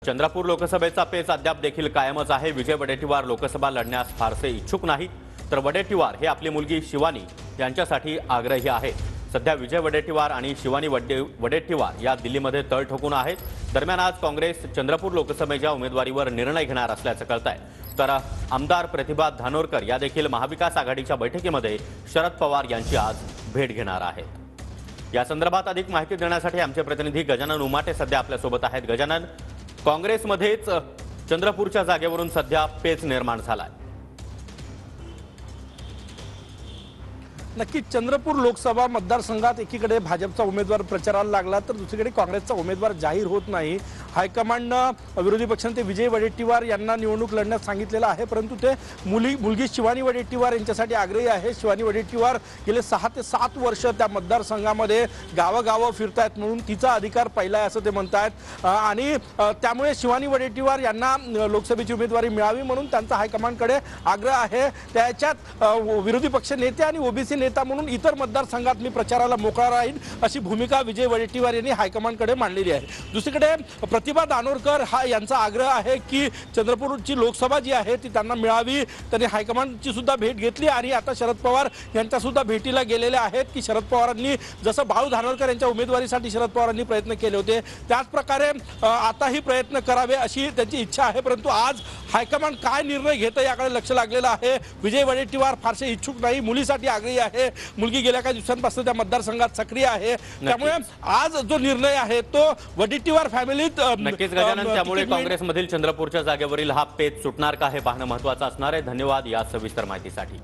चंद्रपूर लोकसभेचा पेच अद्याप देखील कायमच आहे। विजय वडेट्टीवार लोकसभा लढण्यास फारसे इच्छुक नाहीत, तर वडेट्टीवार हे आपली मुलगी शिवानी यांच्यासाठी आग्रही आहेत। सध्या विजय वडेट्टीवार आणि शिवानी वडेट्टीवार या दिल्लीमध्ये तळ ठोकून आहेत। दरम्यान आज काँग्रेस चंद्रपूर लोकसभेच्या उमेदवारीवर निर्णय घेणार असल्याचं कळतंय। तर आमदार प्रतिभा धानोरकर या देखील महाविकास आघाडीच्या बैठकीमध्ये शरद पवार यांची आज भेट घेणार आहेत। या संदर्भात अधिक माहिती देण्यासाठी आमचे प्रतिनिधी गजानन उमाटे सध्या आपल्यासोबत आहेत। गजानन, काँग्रेसमध्येच चंद्रपूरच्या जागेवरून सध्या पेच निर्माण झालाय। नक्कीच चंद्रपूर लोकसभा मतदारसंघात एकीकडे भाजपचा उमेदवार प्रचाराला लागला तर दुसरीकडे काँग्रेसचा उमेदवार जाहीर होत नाही। हायकमांडनं विरोधी पक्षांचे विजय वडेट्टीवार यांना निवडणूक लढण्यास सांगितलेलं आहे, परंतु ते मुलगी शिवानी वडेट्टीवार यांच्यासाठी आग्रही आहे। शिवानी वडेट्टीवार गेले 6 ते 7 वर्ष त्या मतदारसंघामध्ये गावोगाव फिरतायत, म्हणून तिचा अधिकार पहिला आहे असं ते म्हणतात आणि त्यामुळे शिवानी वडेट्टीवार यांना लोकसभेची उमेदवारी मिळावी म्हणून त्यांचा हायकमांडकडे आग्रह आहे। त्याच्यात विरोधी पक्ष नेते आणि ओबीसी नेता म्हणून इतर मतदारसंघात मी प्रचाराला मोकळा राहीन अशी भूमिका विजय वडेट्टीवार यांनी हायकमांडकडे मांडलेली आहे। दुसरीकडे प्रतिभा धानोरकर हा यांचा आग्रह आहे की चंद्रपूरची लोकसभा जी आहे ती त्यांना मिळावी। त्यांनी हायकमांडची सुद्धा भेट घेतली आणि आता शरद पवार यांच्या सुद्धा भेटीला गेलेले आहेत की शरद पवारांनी जसं बाळू धानोरकर यांच्या उमेदवारीसाठी शरद पवारांनी प्रयत्न केले होते त्याच प्रकारे आताही प्रयत्न करावे अशी त्यांची इच्छा आहे। परंतु आज हायकमांड काय निर्णय घेतं याकडे लक्ष लागलेलं आहे। विजय वडेट्टीवार फारसे इच्छुक नाही, मुलीसाठी आग्रही आहे। मुलगी गेल्या काही दिवसांपासून त्या मतदारसंघात सक्रिय आहे, त्यामुळे आज जो निर्णय आहे तो वडेट्टीवार फॅमिलीत नक्कीच गजानन, त्यामुळे काँग्रेसमधील चंद्रपूरच्या जागेवरील हा पेच सुटणार का हे पाहणं महत्त्वाचं असणार आहे। धन्यवाद या सविस्तर माहितीसाठी।